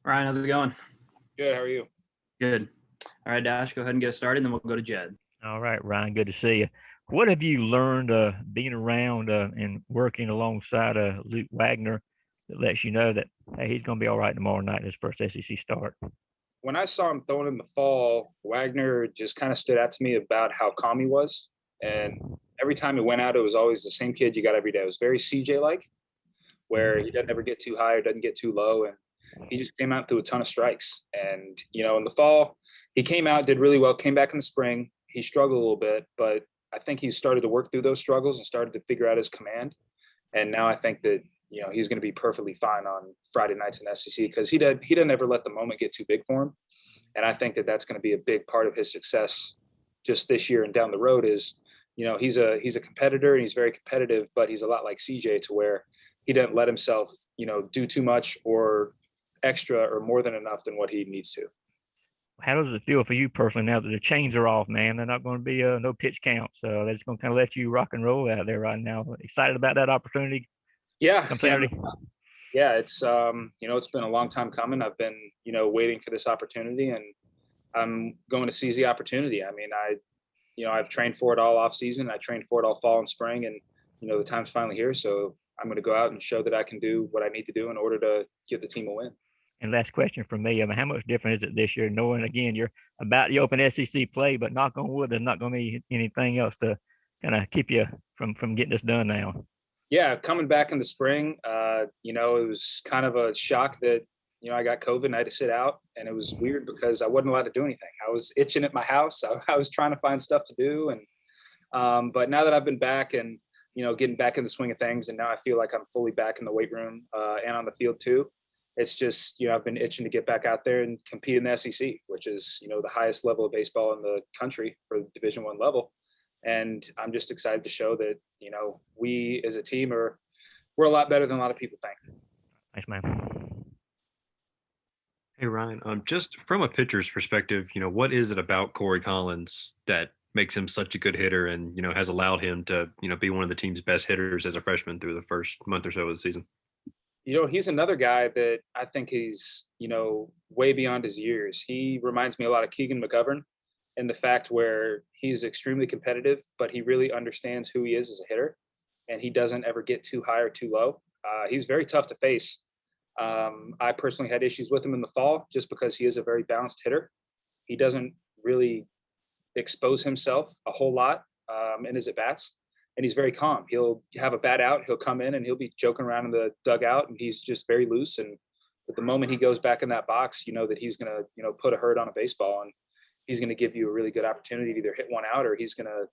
Ryan, how's it going? Good. How are you? Good. All right, Dash, go ahead and get us started, and then we'll go to Jed. All right, Ryan, good to see you. What have you learned being around and working alongside Luke Wagner that lets you know that, hey, he's going to be all right tomorrow night, his first SEC start? When I saw him throwing in the fall, Wagner just kind of stood out to me about how calm he was. And every time he went out, it was always the same kid you got every day. It was very CJ like, where he doesn't ever get too high or doesn't get too low. And he just came out through a ton of strikes. And, in the fall, he came out, did really well, came back in the spring. He struggled a little bit, but I think he started to work through those struggles and started to figure out his command. And now I think that, he's going to be perfectly fine on Friday nights in SEC because he didn't ever let the moment get too big for him. And I think that that's going to be a big part of his success just this year and down the road is, he's a competitor and he's very competitive, but he's a lot like CJ to where he doesn't let himself, do too much or extra or more than enough than what he needs to. How does it feel for you personally now that the chains are off, man? They're not going to be no pitch counts. They're just going to kind of let you rock and roll out there right now. Excited about that opportunity? Yeah. Come Saturday? Yeah, it's it's been a long time coming. I've been, waiting for this opportunity and I'm going to seize the opportunity. I mean, I've trained for it all off season. I trained for it all fall and spring and, the time's finally here. So I'm going to go out and show that I can do what I need to do in order to get the team a win. And last question from me. I mean, how much different is it this year, knowing again you're about the open SEC play, but knock on wood, there's not going to be anything else to kind of keep you from getting this done now? Yeah, coming back in the spring, it was kind of a shock that, I got COVID and I had to sit out. And it was weird because I wasn't allowed to do anything. I was itching at my house. I was trying to find stuff to do. And but now that I've been back and, getting back in the swing of things, and now I feel like I'm fully back in the weight room and on the field too. It's just, I've been itching to get back out there and compete in the SEC, which is, the highest level of baseball in the country for Division I level. And I'm just excited to show that, we as a team we're a lot better than a lot of people think. Thanks, man. Hey Ryan, just from a pitcher's perspective, what is it about Corey Collins that makes him such a good hitter and, has allowed him to, be one of the team's best hitters as a freshman through the first month or so of the season? He's another guy that I think he's, way beyond his years. He reminds me a lot of Keegan McGovern in the fact where he's extremely competitive, but he really understands who he is as a hitter and he doesn't ever get too high or too low. He's very tough to face. I personally had issues with him in the fall just because he is a very balanced hitter. He doesn't really expose himself a whole lot in his at-bats, and he's very calm. He'll have a bat out, he'll come in and he'll be joking around in the dugout, and he's just very loose. And at the moment he goes back in that box, that he's going to, put a hurt on a baseball, and he's going to give you a really good opportunity to either hit one out or he's going to,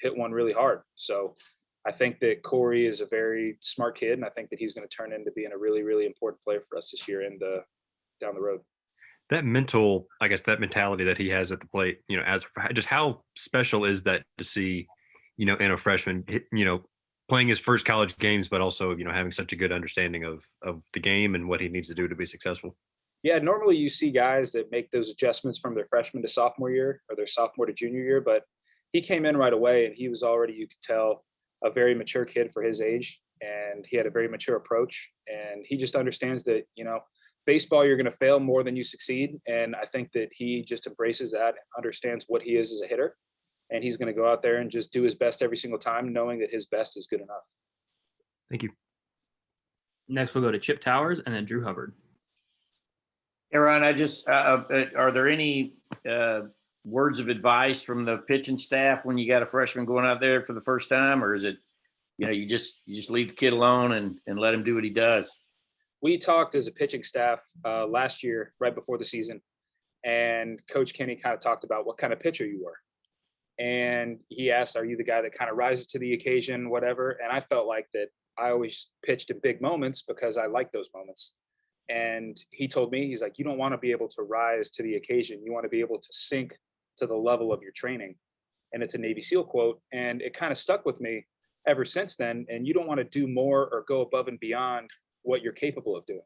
hit one really hard. So I think that Corey is a very smart kid, and I think that he's going to turn into being a really, really important player for us this year and down the road. That mental, I guess, that mentality that he has at the plate, as just how special is that to see, in a freshman, playing his first college games, but also, having such a good understanding of the game and what he needs to do to be successful. Yeah, normally you see guys that make those adjustments from their freshman to sophomore year or their sophomore to junior year, but he came in right away and he was already, you could tell, a very mature kid for his age, and he had a very mature approach, and he just understands that, baseball, you're going to fail more than you succeed. And I think that he just embraces that and understands what he is as a hitter. And he's going to go out there and just do his best every single time, knowing that his best is good enough. Thank you. Next, we'll go to Chip Towers and then Drew Hubbard. Hey, Ron, are there any words of advice from the pitching staff when you got a freshman going out there for the first time? Or is it, you just leave the kid alone and let him do what he does? We talked as a pitching staff last year, right before the season, and Coach Kenny kind of talked about what kind of pitcher you were. And he asked, are you the guy that kind of rises to the occasion, whatever? And I felt like that I always pitched in big moments because I like those moments. And he told me, he's like, you don't want to be able to rise to the occasion. You want to be able to sink to the level of your training. And it's a Navy SEAL quote. And it kind of stuck with me ever since then. And you don't want to do more or go above and beyond what you're capable of doing.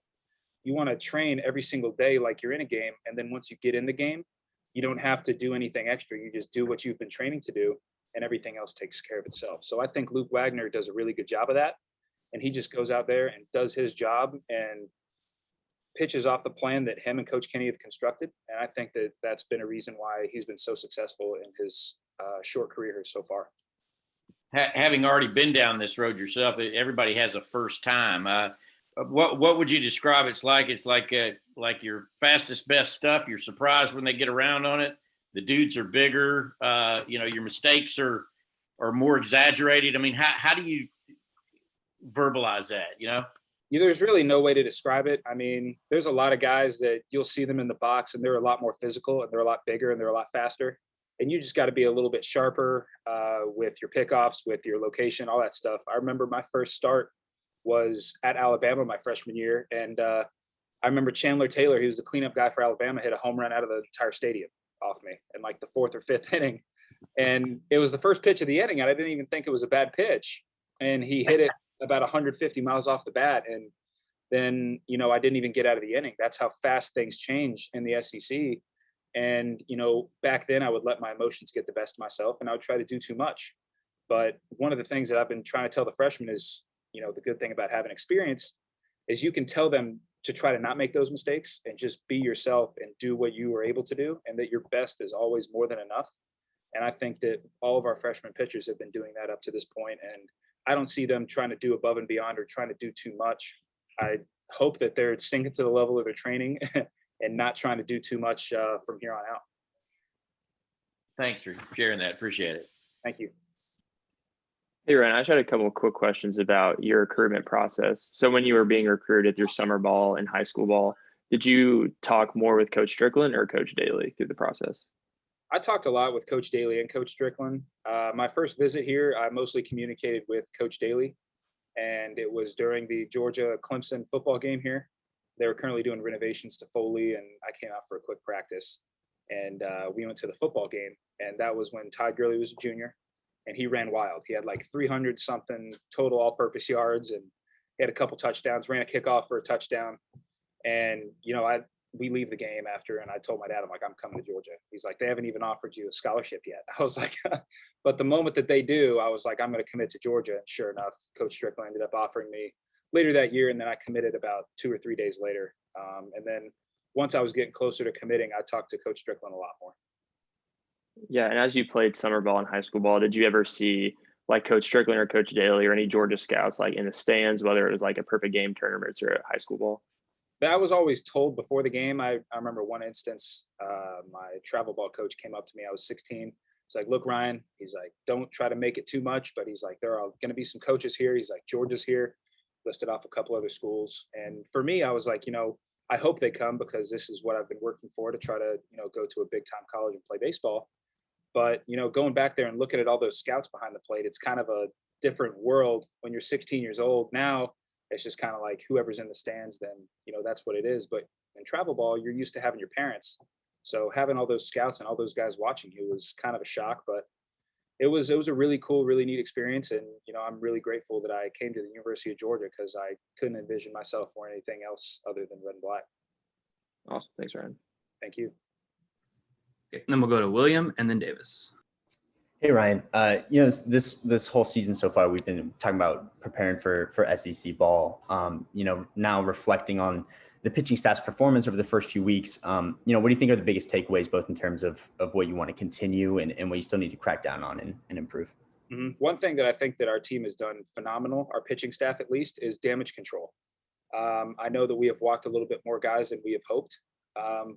You want to train every single day like you're in a game. And then once you get in the game, you don't have to do anything extra. You just do what you've been training to do, and everything else takes care of itself. So I think Luke Wagner does a really good job of that. And he just goes out there and does his job and pitches off the plan that him and Coach Kenny have constructed. And I think that that's been a reason why he's been so successful in his short career here so far. Having already been down this road yourself, everybody has a first time. What would you describe it's like? It's like your fastest, best stuff. You're surprised when they get around on it. The dudes are bigger. Your mistakes are more exaggerated. I mean, how do you verbalize that? There's really no way to describe it. I mean, there's a lot of guys that you'll see them in the box and they're a lot more physical and they're a lot bigger and they're a lot faster. And you just got to be a little bit sharper with your pickoffs, with your location, all that stuff. I remember my first start was at Alabama my freshman year. And I remember Chandler Taylor, he was the cleanup guy for Alabama, hit a home run out of the entire stadium off me in like the 4th or 5th inning. And it was the first pitch of the inning. And I didn't even think it was a bad pitch. And he hit it about 150 miles off the bat. And then, I didn't even get out of the inning. That's how fast things change in the SEC. And, back then I would let my emotions get the best of myself and I would try to do too much. But one of the things that I've been trying to tell the freshmen is, the good thing about having experience is you can tell them to try to not make those mistakes and just be yourself and do what you were able to do, and that your best is always more than enough. And I think that all of our freshman pitchers have been doing that up to this point, and I don't see them trying to do above and beyond or trying to do too much. I hope that they're sinking to the level of their training and not trying to do too much from here on out. Thanks for sharing that. Appreciate it. Thank you. Hey, Ryan, I just had a couple of quick questions about your recruitment process. So when you were being recruited through summer ball and high school ball, did you talk more with Coach Strickland or Coach Daly through the process? I talked a lot with Coach Daly and Coach Strickland. My first visit here, I mostly communicated with Coach Daly, and it was during the Georgia-Clemson football game here. They were currently doing renovations to Foley, and I came out for a quick practice. And we went to the football game, and that was when Todd Gurley was a junior. And he ran wild. He had like 300 something total all-purpose yards, and he had a couple touchdowns, ran a kickoff for a touchdown. And, we leave the game after, and I told my dad, I'm like, I'm coming to Georgia. He's like, they haven't even offered you a scholarship yet. I was like, but the moment that they do, I was like, I'm going to commit to Georgia. And sure enough, Coach Strickland ended up offering me later that year. And then I committed about 2 or 3 days later. And then once I was getting closer to committing, I talked to Coach Strickland a lot more. Yeah, and as you played summer ball and high school ball, did you ever see like Coach Strickland or Coach Daly or any Georgia scouts like in the stands, whether it was like a perfect game tournaments or a high school ball? That was always told before the game. I remember one instance, my travel ball coach came up to me. I was 16. He's like, look, Ryan, he's like, don't try to make it too much, but he's like, there are going to be some coaches here. He's like, Georgia's here, listed off a couple other schools. And for me, I was like, I hope they come because this is what I've been working for, to try to, go to a big time college and play baseball. But, going back there and looking at all those scouts behind the plate, it's kind of a different world when you're 16 years old. Now it's just kind of like whoever's in the stands, then, that's what it is. But in travel ball, you're used to having your parents. So having all those scouts and all those guys watching you was kind of a shock, but it was a really cool, really neat experience. And, I'm really grateful that I came to the University of Georgia because I couldn't envision myself for anything else other than red and black. Awesome. Thanks, Ryan. Thank you. Okay, then we'll go to William and then Davis. Hey, Ryan, this whole season so far, we've been talking about preparing for SEC ball. Now reflecting on the pitching staff's performance over the first few weeks, what do you think are the biggest takeaways, both in terms of what you want to continue and what you still need to crack down on and improve? Mm-hmm. One thing that I think that our team has done phenomenal, our pitching staff at least, is damage control. I know that we have walked a little bit more guys than we have hoped,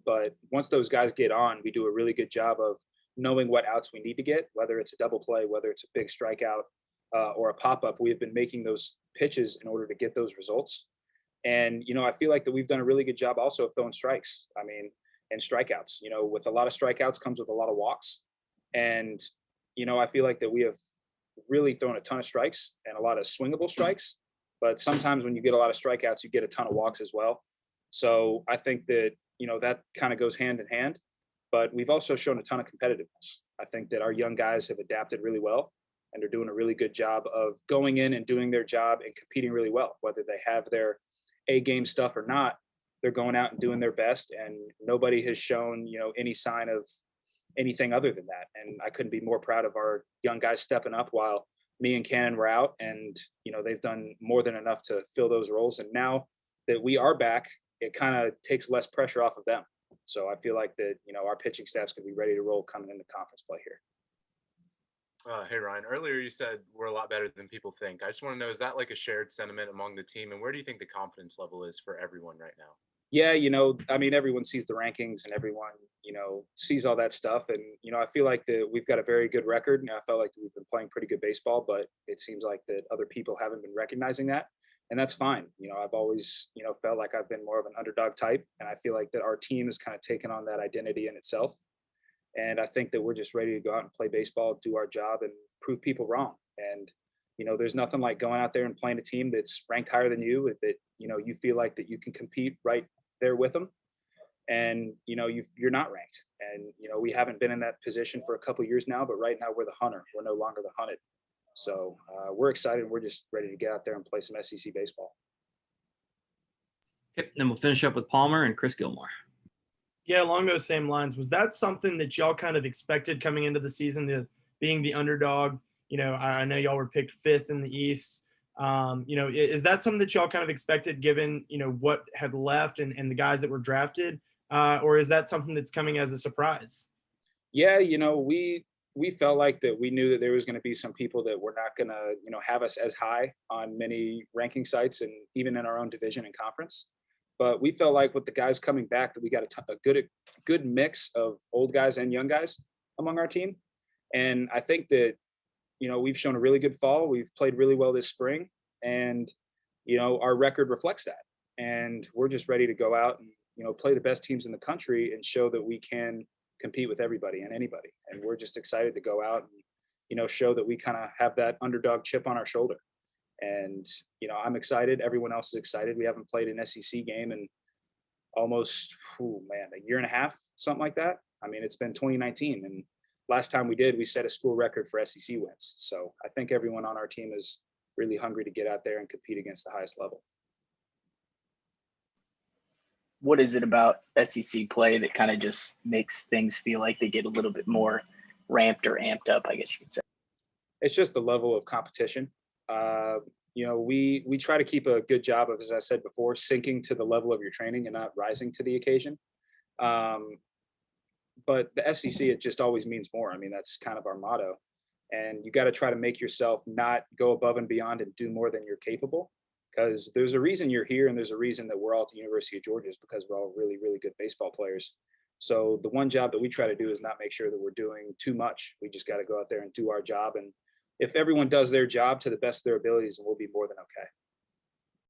but once those guys get on, we do a really good job of knowing what outs we need to get, whether it's a double play, whether it's a big strikeout or a pop-up. We have been making those pitches in order to get those results. And, I feel like that we've done a really good job also of throwing strikes. And strikeouts, with a lot of strikeouts comes with a lot of walks. And, I feel like that we have really thrown a ton of strikes and a lot of swingable strikes. But sometimes when you get a lot of strikeouts, you get a ton of walks as well. So I think that, that kind of goes hand in hand. But we've also shown a ton of competitiveness. I think that our young guys have adapted really well, and they're doing a really good job of going in and doing their job and competing really well, whether they have their A-game stuff or not. They're going out and doing their best, and nobody has shown, any sign of anything other than that. And I couldn't be more proud of our young guys stepping up while me and Cannon were out, and, they've done more than enough to fill those roles. And now that we are back, it kind of takes less pressure off of them. So I feel like that, our pitching staff's going to be ready to roll coming into conference play here. Hey, Ryan, earlier you said we're a lot better than people think. I just want to know, is that like a shared sentiment among the team? And where do you think the confidence level is for everyone right now? Yeah, everyone sees the rankings and everyone, sees all that stuff. And, I feel like that we've got a very good record. And I felt like we've been playing pretty good baseball, but it seems like that other people haven't been recognizing that. And that's fine. I've always, felt like I've been more of an underdog type. And I feel like that our team has kind of taken on that identity in itself. And I think that we're just ready to go out and play baseball, do our job, and prove people wrong. And, there's nothing like going out there and playing a team that's ranked higher than you, that, you feel like that you can compete right there with them. And, you're not ranked. And, we haven't been in that position for a couple of years now, but right now we're the hunter. We're no longer the hunted. So we're excited. We're just ready to get out there and play some SEC baseball. Okay, then we'll finish up with Palmer and Chris Gilmore. Yeah, along those same lines, was that something that y'all kind of expected coming into the season, being the underdog? I know y'all were picked 5th in the East. Is that something that y'all kind of expected given, what had left and the guys that were drafted? Or is that something that's coming as a surprise? Yeah, we felt like that we knew that there was going to be some people that were not going to, have us as high on many ranking sites and even in our own division and conference. But we felt like with the guys coming back that we got a good mix of old guys and young guys among our team. And I think that, we've shown a really good fall. We've played really well this spring, and, our record reflects that. And we're just ready to go out and, play the best teams in the country and show that we can compete with everybody and anybody. And we're just excited to go out and, show that we kind of have that underdog chip on our shoulder. And, I'm excited. Everyone else is excited. We haven't played an SEC game in almost, a year and a half, something like that. I mean, it's been 2019. And last time we did, we set a school record for SEC wins. So I think everyone on our team is really hungry to get out there and compete against the highest level. What is it about SEC play that kind of just makes things feel like they get a little bit more ramped or amped up, I guess you could say? It's just the level of competition. We try to keep a good job of, as I said before, sinking to the level of your training and not rising to the occasion. But the SEC, it just always means more. I mean, that's kind of our motto. And you got to try to make yourself not go above and beyond and do more than you're capable. Because there's a reason you're here, and there's a reason that we're all at the University of Georgia, is because we're all really, really good baseball players. So the one job that we try to do is not make sure that we're doing too much. We just got to go out there and do our job. And if everyone does their job to the best of their abilities, then we'll be more than okay.